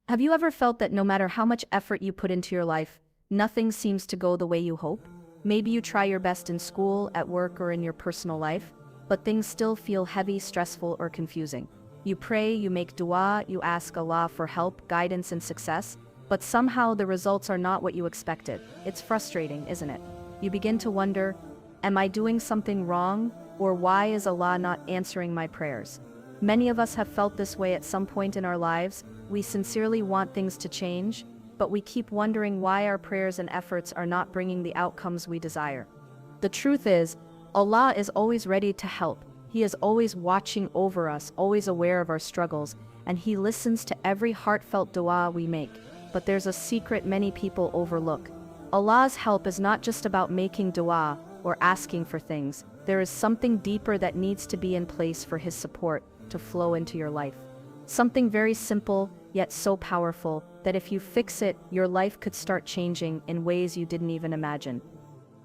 Have you ever felt that no matter how much effort you put into your life, nothing seems to go the way you hope? Maybe you try your best in school, at work, or in your personal life, but things still feel heavy, stressful, or confusing. You pray, you make dua, you ask Allah for help, guidance, and success, but somehow the results are not what you expected. It's frustrating, isn't it? You begin to wonder, am I doing something wrong, or why is Allah not answering my prayers? Many of us have felt this way at some point in our lives. We sincerely want things to change, but we keep wondering why our prayers and efforts are not bringing the outcomes we desire. The truth is, Allah is always ready to help. He is always watching over us, always aware of our struggles, and He listens to every heartfelt dua we make. But there's a secret many people overlook. Allah's help is not just about making dua or asking for things. There is something deeper that needs to be in place for His support to flow into your life. Something very simple, yet so powerful, that if you fix it, your life could start changing in ways you didn't even imagine.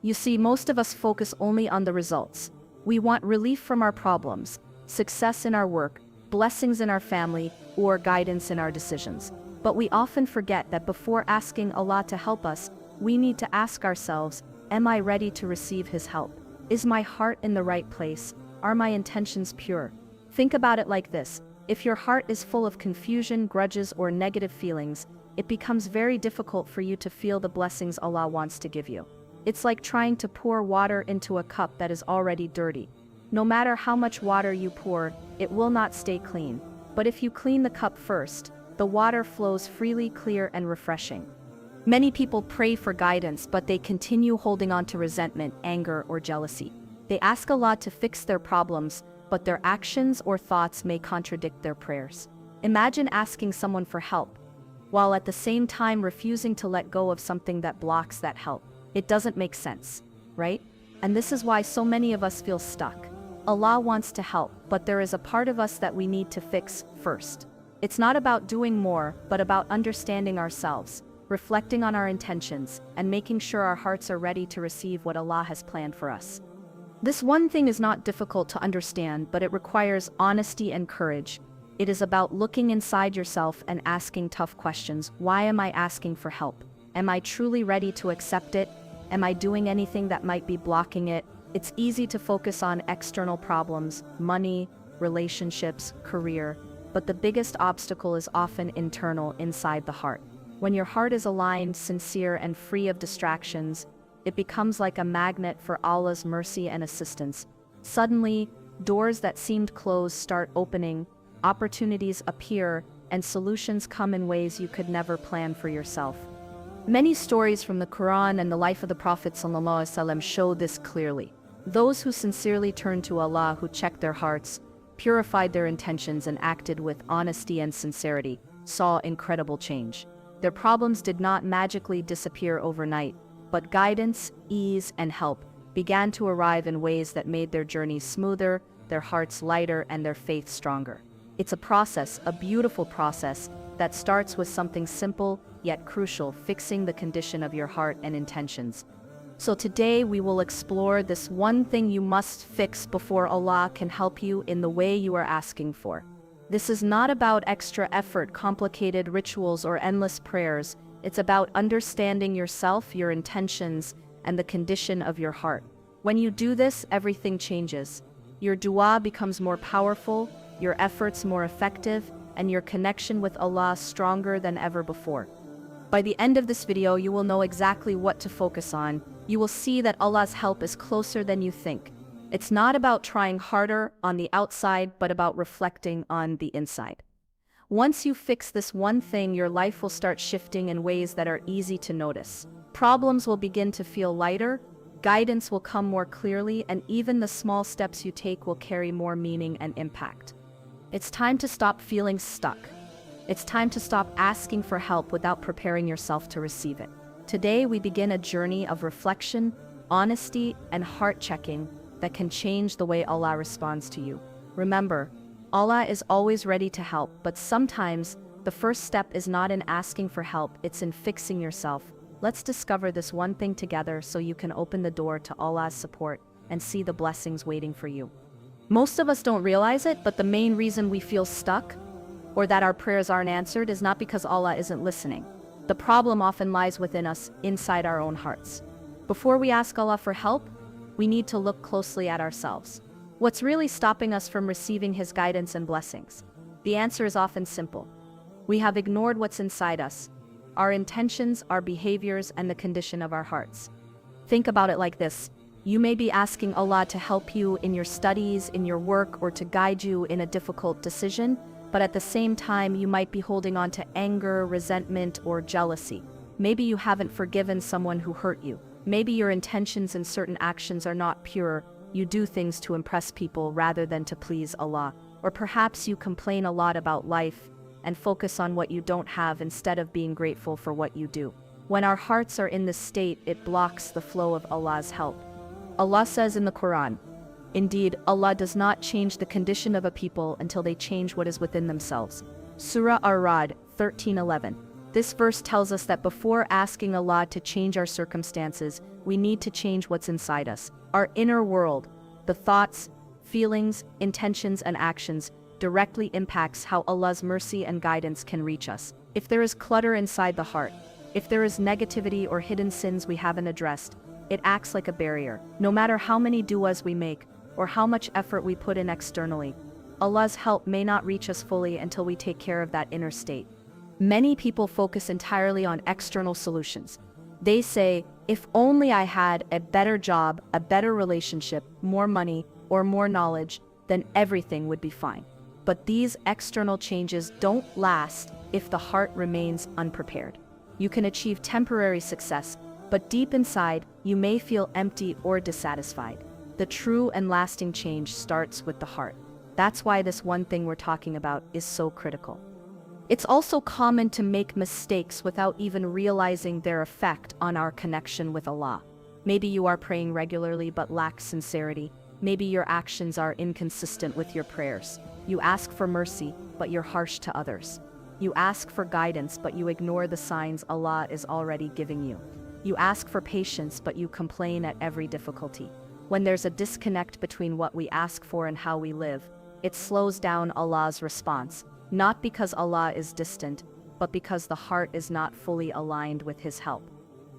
You see, most of us focus only on the results. We want relief from our problems, success in our work, blessings in our family, or guidance in our decisions. But we often forget that before asking Allah to help us, we need to ask ourselves, am I ready to receive His help? Is my heart in the right place? Are my intentions pure? Think about it like this. If your heart is full of confusion, grudges, or negative feelings, it becomes very difficult for you to feel the blessings Allah wants to give you. It's like trying to pour water into a cup that is already dirty. No matter how much water you pour, it will not stay clean. But if you clean the cup first, the water flows freely, clear, and refreshing. Many people pray for guidance, but they continue holding on to resentment, anger, or jealousy. They ask Allah to fix their problems, but their actions or thoughts may contradict their prayers. Imagine asking someone for help, while at the same time refusing to let go of something that blocks that help. It doesn't make sense, right? And this is why so many of us feel stuck. Allah wants to help, but there is a part of us that we need to fix first. It's not about doing more, but about understanding ourselves, reflecting on our intentions, and making sure our hearts are ready to receive what Allah has planned for us. This one thing is not difficult to understand, but it requires honesty and courage. It is about looking inside yourself and asking tough questions. Why am I asking for help? Am I truly ready to accept it? Am I doing anything that might be blocking it? It's easy to focus on external problems, money, relationships, career, but the biggest obstacle is often internal, inside the heart. When your heart is aligned, sincere, and free of distractions, it becomes like a magnet for Allah's mercy and assistance. Suddenly, doors that seemed closed start opening, opportunities appear, and solutions come in ways you could never plan for yourself. Many stories from the Quran and the life of the Prophet ﷺ show this clearly. Those who sincerely turned to Allah, who checked their hearts, purified their intentions, and acted with honesty and sincerity, saw incredible change. Their problems did not magically disappear overnight, but guidance, ease, and help began to arrive in ways that made their journeys smoother, their hearts lighter, and their faith stronger. It's a process, a beautiful process, that starts with something simple yet crucial: fixing the condition of your heart and intentions. So today we will explore this one thing you must fix before Allah can help you in the way you are asking for. This is not about extra effort, complicated rituals, or endless prayers. It's about understanding yourself, your intentions, and the condition of your heart. When you do this, everything changes. Your dua becomes more powerful, your efforts more effective, and your connection with Allah stronger than ever before. By the end of this video, you will know exactly what to focus on. You will see that Allah's help is closer than you think. It's not about trying harder on the outside, but about reflecting on the inside. Once you fix this one thing, your life will start shifting in ways that are easy to notice. Problems will begin to feel lighter, guidance will come more clearly, and even the small steps you take will carry more meaning and impact. It's time to stop feeling stuck. It's time to stop asking for help without preparing yourself to receive it. Today, we begin a journey of reflection, honesty, and heart-checking that can change the way Allah responds to you. Remember, Allah is always ready to help, but sometimes the first step is not in asking for help, it's in fixing yourself. Let's discover this one thing together so you can open the door to Allah's support and see the blessings waiting for you. Most of us don't realize it, but the main reason we feel stuck or that our prayers aren't answered is not because Allah isn't listening. The problem often lies within us, inside our own hearts. Before we ask Allah for help, we need to look closely at ourselves. What's really stopping us from receiving His guidance and blessings? The answer is often simple. We have ignored what's inside us, our intentions, our behaviors, and the condition of our hearts. Think about it like this. You may be asking Allah to help you in your studies, in your work, or to guide you in a difficult decision, but at the same time you might be holding on to anger, resentment, or jealousy. Maybe you haven't forgiven someone who hurt you. Maybe your intentions in certain actions are not pure. You do things to impress people rather than to please Allah. Or perhaps you complain a lot about life and focus on what you don't have instead of being grateful for what you do. When our hearts are in this state, it blocks the flow of Allah's help. Allah says in the Quran, "Indeed, Allah does not change the condition of a people until they change what is within themselves." Surah Ar-Ra'd 13:11. This verse tells us that before asking Allah to change our circumstances, we need to change what's inside us. Our inner world, the thoughts, feelings, intentions, and actions directly impacts how Allah's mercy and guidance can reach us. If there is clutter inside the heart, if there is negativity or hidden sins we haven't addressed, it acts like a barrier. No matter how many du'as we make, or how much effort we put in externally, Allah's help may not reach us fully until we take care of that inner state. Many people focus entirely on external solutions. They say, if only I had a better job, a better relationship, more money, or more knowledge, then everything would be fine. But these external changes don't last if the heart remains unprepared. You can achieve temporary success, but deep inside, you may feel empty or dissatisfied. The true and lasting change starts with the heart. That's why this one thing we're talking about is so critical. It's also common to make mistakes without even realizing their effect on our connection with Allah. Maybe you are praying regularly but lack sincerity. Maybe your actions are inconsistent with your prayers. You ask for mercy, but you're harsh to others. You ask for guidance, but you ignore the signs Allah is already giving you. You ask for patience, but you complain at every difficulty. When there's a disconnect between what we ask for and how we live, it slows down Allah's response. Not because Allah is distant, but because the heart is not fully aligned with His help.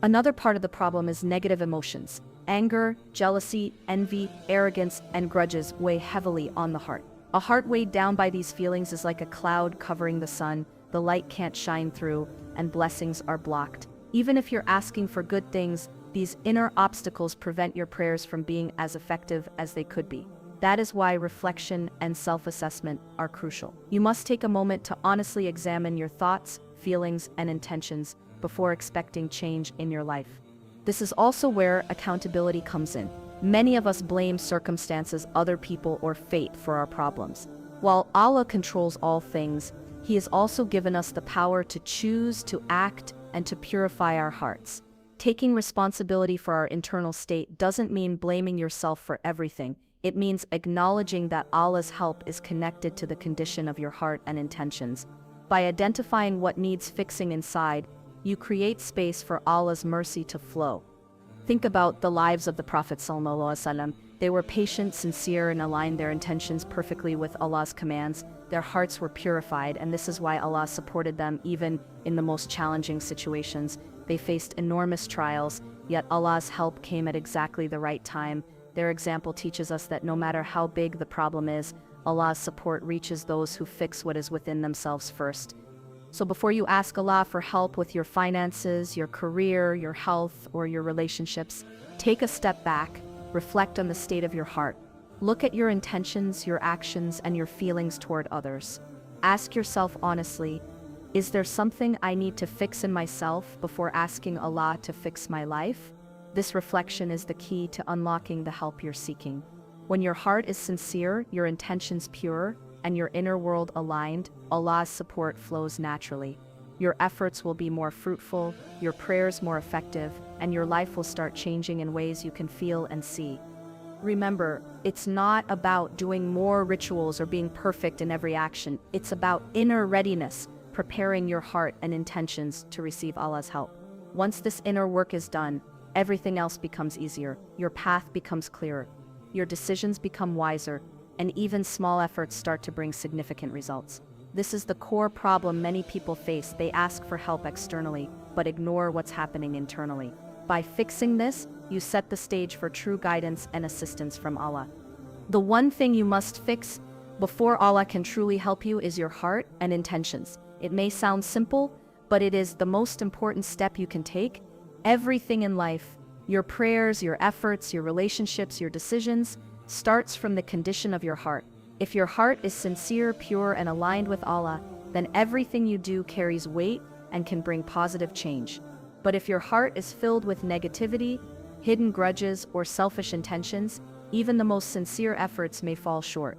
Another part of the problem is negative emotions. Anger, jealousy, envy, arrogance, and grudges weigh heavily on the heart. A heart weighed down by these feelings is like a cloud covering the sun. The light can't shine through, and blessings are blocked. Even if you're asking for good things, these inner obstacles prevent your prayers from being as effective as they could be. That is why reflection and self-assessment are crucial. You must take a moment to honestly examine your thoughts, feelings, and intentions before expecting change in your life. This is also where accountability comes in. Many of us blame circumstances, other people, or fate for our problems. While Allah controls all things, He has also given us the power to choose, to act, and to purify our hearts. Taking responsibility for our internal state doesn't mean blaming yourself for everything. It means acknowledging that Allah's help is connected to the condition of your heart and intentions. By identifying what needs fixing inside, you create space for Allah's mercy to flow. Think about the lives of the Prophet ﷺ. They were patient, sincere, and aligned their intentions perfectly with Allah's commands. Their hearts were purified, and this is why Allah supported them even in the most challenging situations. They faced enormous trials, yet Allah's help came at exactly the right time. Their example teaches us that no matter how big the problem is, Allah's support reaches those who fix what is within themselves first. So before you ask Allah for help with your finances, your career, your health, or your relationships, take a step back, reflect on the state of your heart. Look at your intentions, your actions, and your feelings toward others. Ask yourself honestly, is there something I need to fix in myself before asking Allah to fix my life? This reflection is the key to unlocking the help you're seeking. When your heart is sincere, your intentions pure, and your inner world aligned, Allah's support flows naturally. Your efforts will be more fruitful, your prayers more effective, and your life will start changing in ways you can feel and see. Remember, it's not about doing more rituals or being perfect in every action. It's about inner readiness, preparing your heart and intentions to receive Allah's help. Once this inner work is done, everything else becomes easier. Your path becomes clearer. Your decisions become wiser, and even small efforts start to bring significant results. This is the core problem many people face. They ask for help externally, but ignore what's happening internally. By fixing this, you set the stage for true guidance and assistance from Allah. The one thing you must fix before Allah can truly help you is your heart and intentions. It may sound simple, but it is the most important step you can take. Everything in life, your prayers, your efforts, your relationships, your decisions, starts from the condition of your heart. If your heart is sincere, pure, and aligned with Allah, then everything you do carries weight and can bring positive change. But if your heart is filled with negativity, hidden grudges, or selfish intentions, even the most sincere efforts may fall short.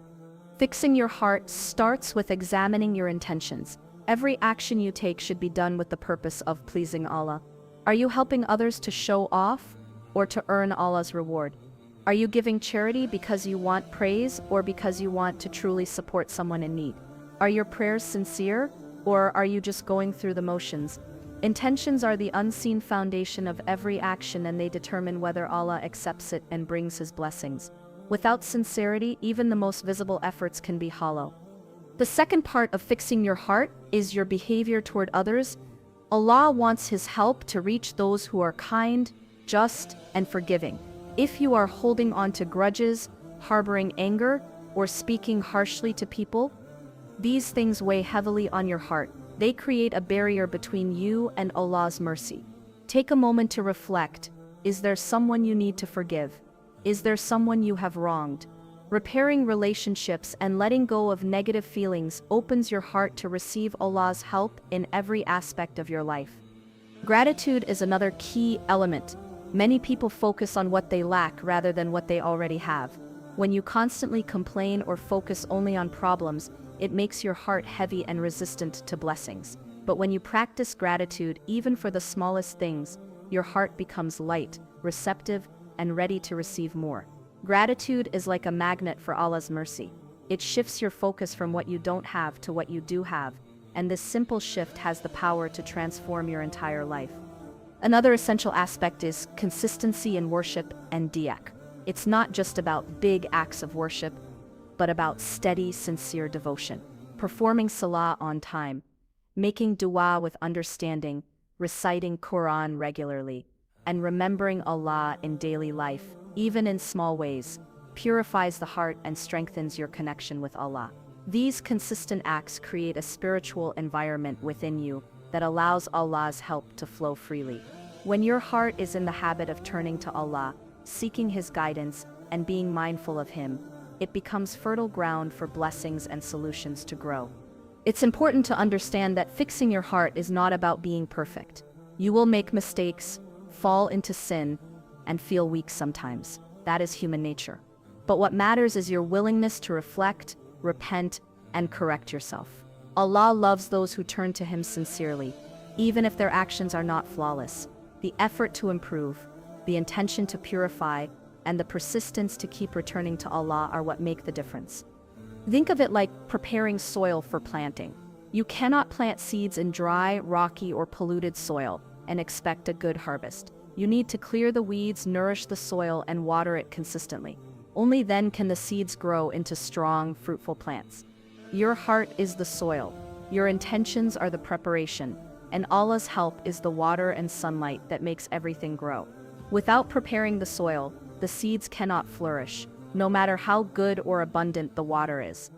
Fixing your heart starts with examining your intentions. Every action you take should be done with the purpose of pleasing Allah. Are you helping others to show off or to earn Allah's reward? Are you giving charity because you want praise or because you want to truly support someone in need? Are your prayers sincere, or are you just going through the motions? Intentions are the unseen foundation of every action, and they determine whether Allah accepts it and brings His blessings. Without sincerity, even the most visible efforts can be hollow. The second part of fixing your heart is your behavior toward others. Allah wants His help to reach those who are kind, just, and forgiving. If you are holding on to grudges, harboring anger, or speaking harshly to people, these things weigh heavily on your heart. They create a barrier between you and Allah's mercy. Take a moment to reflect. Is there someone you need to forgive? Is there someone you have wronged? Repairing relationships and letting go of negative feelings opens your heart to receive Allah's help in every aspect of your life. Gratitude is another key element. Many people focus on what they lack rather than what they already have. When you constantly complain or focus only on problems, it makes your heart heavy and resistant to blessings. But when you practice gratitude, even for the smallest things, your heart becomes light, receptive, and ready to receive more. Gratitude is like a magnet for Allah's mercy. It shifts your focus from what you don't have to what you do have, and this simple shift has the power to transform your entire life. Another essential aspect is consistency in worship and diak. It's not just about big acts of worship, but about steady, sincere devotion. Performing salah on time, making dua with understanding, reciting Quran regularly, and remembering Allah in daily life, even in small ways, purifies the heart and strengthens your connection with Allah. These consistent acts create a spiritual environment within you that allows Allah's help to flow freely. When your heart is in the habit of turning to Allah, seeking His guidance, and being mindful of Him, it becomes fertile ground for blessings and solutions to grow. It's important to understand that fixing your heart is not about being perfect. You will make mistakes, fall into sin, and feel weak sometimes. That is human nature. But what matters is your willingness to reflect, repent, and correct yourself. Allah loves those who turn to Him sincerely, even if their actions are not flawless. The effort to improve, the intention to purify, and the persistence to keep returning to Allah are what make the difference. Think of it like preparing soil for planting. You cannot plant seeds in dry, rocky, or polluted soil and expect a good harvest. You need to clear the weeds, nourish the soil, and water it consistently. Only then can the seeds grow into strong, fruitful plants. Your heart is the soil, your intentions are the preparation, and Allah's help is the water and sunlight that makes everything grow. Without preparing the soil, the seeds cannot flourish, no matter how good or abundant the water is.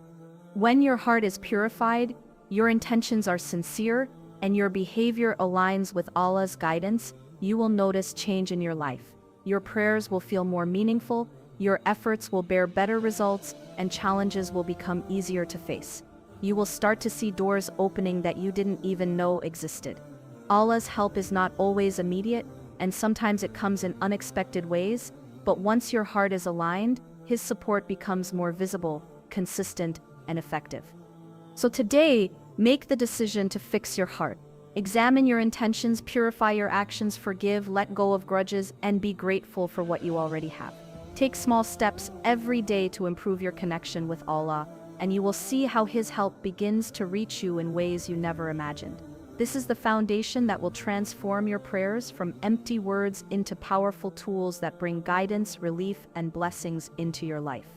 When your heart is purified, your intentions are sincere, and your behavior aligns with Allah's guidance, you will notice change in your life. Your prayers will feel more meaningful, your efforts will bear better results, and challenges will become easier to face. You will start to see doors opening that you didn't even know existed. Allah's help is not always immediate, and sometimes it comes in unexpected ways, but once your heart is aligned, His support becomes more visible, consistent, and effective. So today, make the decision to fix your heart. Examine your intentions, purify your actions, forgive, let go of grudges, and be grateful for what you already have. Take small steps every day to improve your connection with Allah, and you will see how His help begins to reach you in ways you never imagined. This is the foundation that will transform your prayers from empty words into powerful tools that bring guidance, relief, and blessings into your life.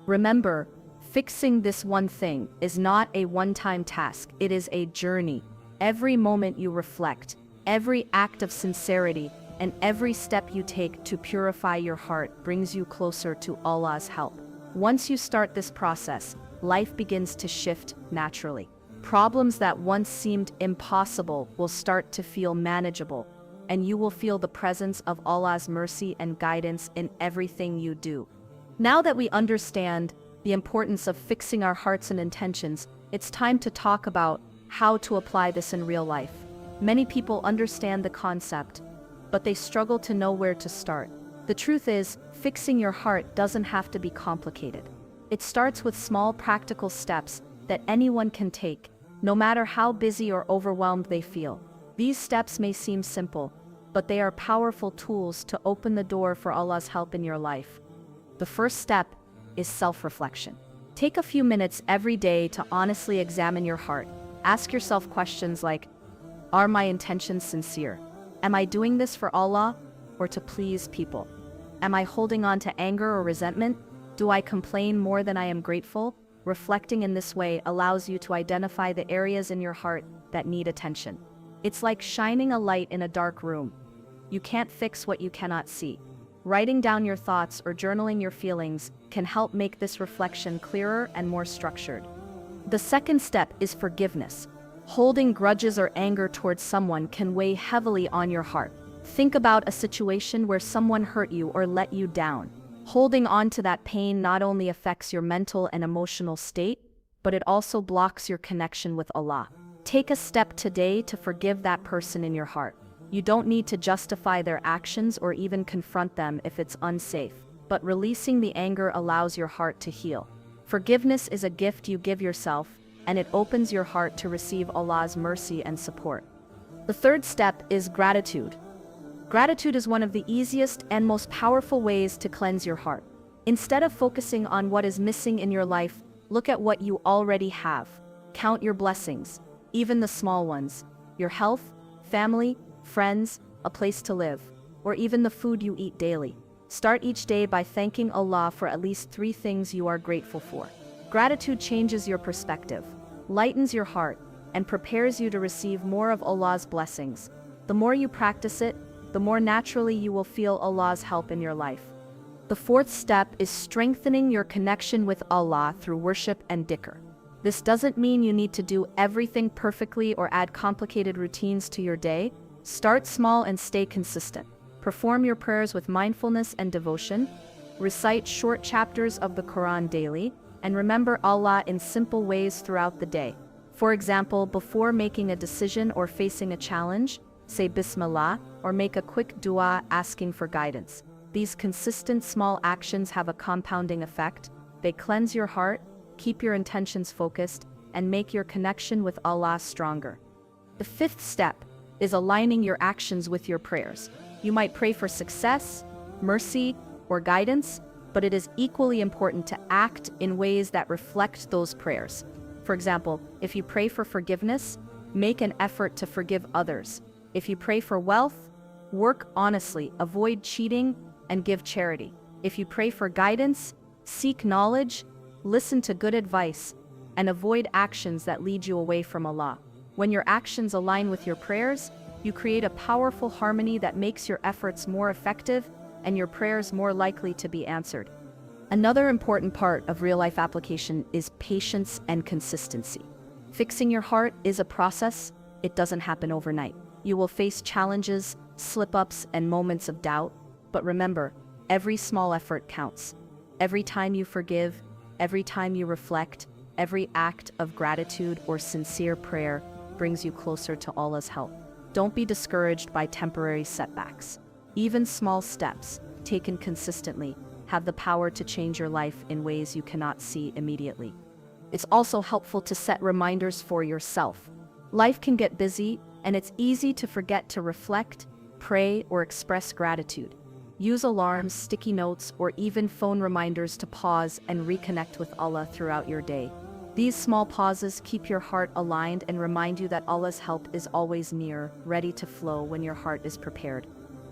Remember, Fixing this one thing is not a one-time task, it is a journey. Every moment you reflect, every act of sincerity, and every step you take to purify your heart brings you closer to Allah's help. Once you start this process, life begins to shift naturally. Problems that once seemed impossible will start to feel manageable, and you will feel the presence of Allah's mercy and guidance in everything you do. Now that we understand the importance of fixing our hearts and intentions, it's time to talk about how to apply this in real life. Many people understand the concept, but they struggle to know where to start. The truth is, fixing your heart doesn't have to be complicated. It starts with small practical steps that anyone can take, no matter how busy or overwhelmed they feel. These steps may seem simple, but they are powerful tools to open the door for Allah's help in your life. The first step is self-reflection. Take a few minutes every day to honestly examine your heart. Ask yourself questions like, are my intentions sincere? Am I doing this for Allah or to please people? Am I holding on to anger or resentment? Do I complain more than I am grateful? Reflecting in this way allows you to identify the areas in your heart that need attention. It's like shining a light in a dark room. You can't fix what you cannot see. Writing down your thoughts or journaling your feelings can help make this reflection clearer and more structured. The second step is forgiveness. Holding grudges or anger towards someone can weigh heavily on your heart. Think about a situation where someone hurt you or let you down. Holding on to that pain not only affects your mental and emotional state, but it also blocks your connection with Allah. Take a step today to forgive that person in your heart. You don't need to justify their actions or even confront them if it's unsafe, but releasing the anger allows your heart to heal. Forgiveness is a gift you give yourself, and it opens your heart to receive Allah's mercy and support. The third step is gratitude. Gratitude is one of the easiest and most powerful ways to cleanse your heart. Instead of focusing on what is missing in your life, look at what you already have. Count your blessings, even the small ones: your health, family, friends, a place to live, or even the food you eat daily. Start each day by thanking Allah for at least 3 things you are grateful for. Gratitude changes your perspective, lightens your heart, and prepares you to receive more of Allah's blessings. The more you practice it, the more naturally you will feel Allah's help in your life. The fourth step is strengthening your connection with Allah through worship and dhikr. This doesn't mean you need to do everything perfectly or add complicated routines to your day. Start small and stay consistent. Perform your prayers with mindfulness and devotion. Recite short chapters of the Quran daily, and remember Allah in simple ways throughout the day. For example, before making a decision or facing a challenge, say Bismillah or make a quick dua asking for guidance. These consistent small actions have a compounding effect. They cleanse your heart, keep your intentions focused, and make your connection with Allah stronger. The fifth step is aligning your actions with your prayers. You might pray for success, mercy, or guidance, but it is equally important to act in ways that reflect those prayers. For example, if you pray for forgiveness, make an effort to forgive others. If you pray for wealth, work honestly, avoid cheating, and give charity. If you pray for guidance, seek knowledge, listen to good advice, and avoid actions that lead you away from Allah. When your actions align with your prayers, you create a powerful harmony that makes your efforts more effective and your prayers more likely to be answered. Another important part of real-life application is patience and consistency. Fixing your heart is a process. It doesn't happen overnight. You will face challenges, slip-ups, and moments of doubt, but remember, every small effort counts. Every time you forgive, every time you reflect, every act of gratitude or sincere prayer brings you closer to Allah's help. Don't be discouraged by temporary setbacks. Even small steps, taken consistently, have the power to change your life in ways you cannot see immediately. It's also helpful to set reminders for yourself. Life can get busy, and it's easy to forget to reflect, pray, or express gratitude. Use alarms, sticky notes, or even phone reminders to pause and reconnect with Allah throughout your day. These small pauses keep your heart aligned and remind you that Allah's help is always near, ready to flow when your heart is prepared.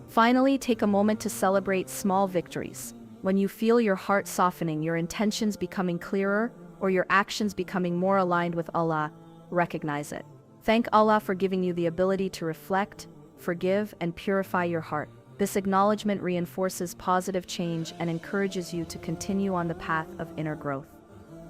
Finally, take a moment to celebrate small victories. When you feel your heart softening, your intentions becoming clearer, or your actions becoming more aligned with Allah, recognize it. Thank Allah for giving you the ability to reflect, forgive, and purify your heart. This acknowledgement reinforces positive change and encourages you to continue on the path of inner growth.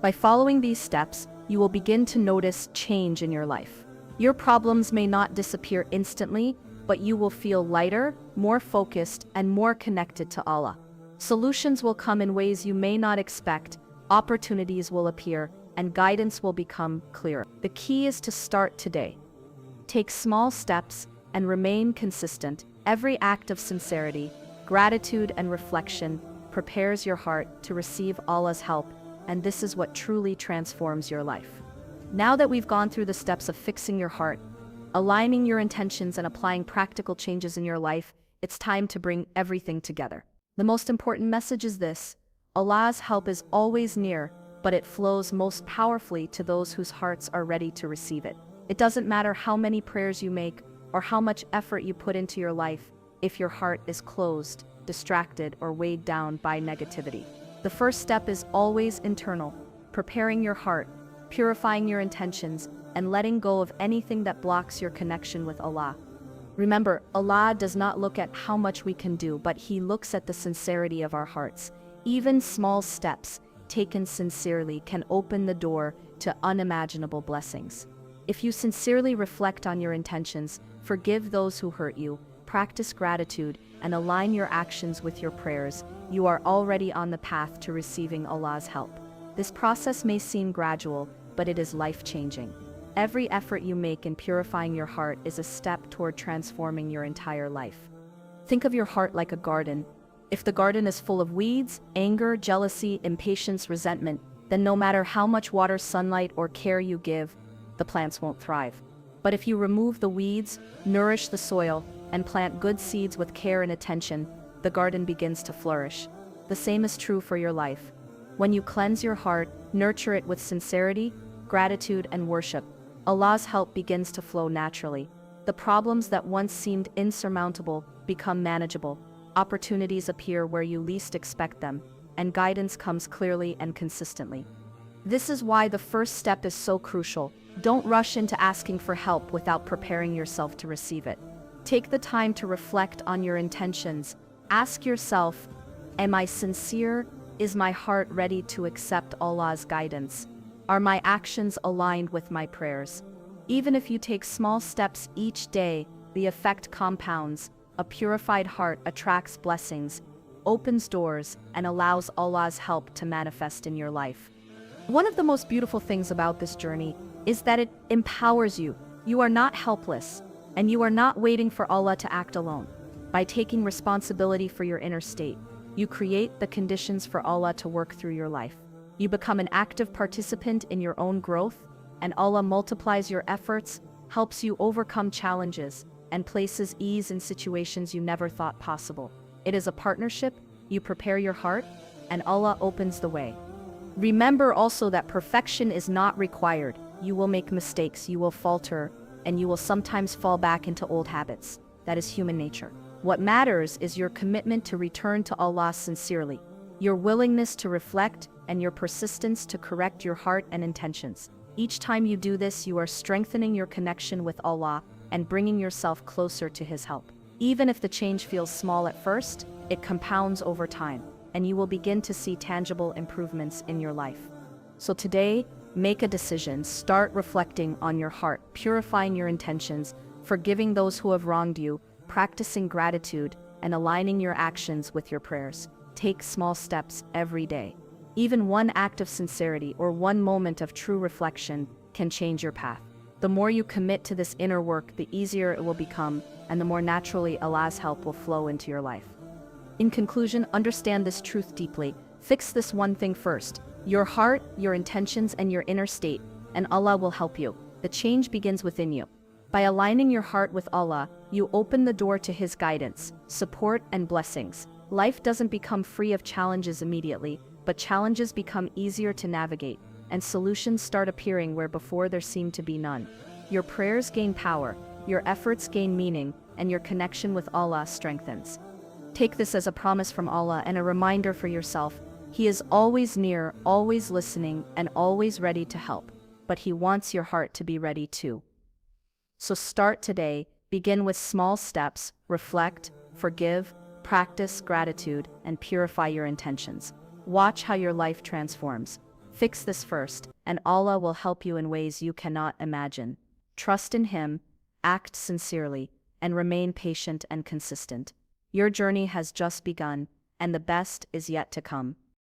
By following these steps, you will begin to notice change in your life. Your problems may not disappear instantly, but you will feel lighter, more focused, and more connected to Allah. Solutions will come in ways you may not expect, opportunities will appear, and guidance will become clearer. The key is to start today. Take small steps and remain consistent. Every act of sincerity, gratitude, and reflection prepares your heart to receive Allah's help, and this is what truly transforms your life. Now that we've gone through the steps of fixing your heart, aligning your intentions, and applying practical changes in your life, it's time to bring everything together. The most important message is this: Allah's help is always near, but it flows most powerfully to those whose hearts are ready to receive it. It doesn't matter how many prayers you make or how much effort you put into your life if your heart is closed, distracted, or weighed down by negativity. The first step is always internal, preparing your heart, purifying your intentions, and letting go of anything that blocks your connection with Allah. Remember, Allah does not look at how much we can do, but He looks at the sincerity of our hearts. Even small steps, taken sincerely, can open the door to unimaginable blessings. If you sincerely reflect on your intentions, forgive those who hurt you, practice gratitude, and align your actions with your prayers, you are already on the path to receiving Allah's help. This process may seem gradual, but it is life-changing. Every effort you make in purifying your heart is a step toward transforming your entire life. Think of your heart like a garden. If the garden is full of weeds, anger, jealousy, impatience, resentment, then no matter how much water, sunlight, or care you give, the plants won't thrive. But if you remove the weeds, nourish the soil, and plant good seeds with care and attention, the garden begins to flourish. The same is true for your life. When you cleanse your heart, nurture it with sincerity, gratitude, and worship, Allah's help begins to flow naturally. The problems that once seemed insurmountable become manageable. Opportunities appear where you least expect them, and guidance comes clearly and consistently. This is why the first step is so crucial. Don't rush into asking for help without preparing yourself to receive it. Take the time to reflect on your intentions. Ask yourself, am I sincere? Is my heart ready to accept Allah's guidance? Are my actions aligned with my prayers? Even if you take small steps each day, the effect compounds. A purified heart attracts blessings, opens doors, and allows Allah's help to manifest in your life. One of the most beautiful things about this journey is that it empowers you. You are not helpless, and you are not waiting for Allah to act alone. By taking responsibility for your inner state, you create the conditions for Allah to work through your life. You become an active participant in your own growth, and Allah multiplies your efforts, helps you overcome challenges, and places ease in situations you never thought possible. It is a partnership. You prepare your heart, and Allah opens the way. Remember also that perfection is not required. You will make mistakes, you will falter, and you will sometimes fall back into old habits. That is human nature. What matters is your commitment to return to Allah sincerely, your willingness to reflect, and your persistence to correct your heart and intentions. Each time you do this, you are strengthening your connection with Allah and bringing yourself closer to His help. Even if the change feels small at first, it compounds over time, and you will begin to see tangible improvements in your life. So today, make a decision. Start reflecting on your heart, purifying your intentions, forgiving those who have wronged you, practicing gratitude, and aligning your actions with your prayers. Take small steps every day. Even one act of sincerity or one moment of true reflection can change your path. The more you commit to this inner work, the easier it will become, and the more naturally Allah's help will flow into your life. In conclusion, understand this truth deeply. Fix this one thing first: your heart, your intentions, and your inner state, and Allah will help you. The change begins within you. By aligning your heart with Allah, you open the door to His guidance, support, and blessings. Life doesn't become free of challenges immediately, but challenges become easier to navigate, and solutions start appearing where before there seemed to be none. Your prayers gain power, your efforts gain meaning, and your connection with Allah strengthens. Take this as a promise from Allah and a reminder for yourself. He is always near, always listening, and always ready to help, but He wants your heart to be ready too. So start today, begin with small steps, reflect, forgive, practice gratitude, and purify your intentions. Watch how your life transforms. Fix this first, and Allah will help you in ways you cannot imagine. Trust in Him, act sincerely, and remain patient and consistent. Your journey has just begun, and the best is yet to come.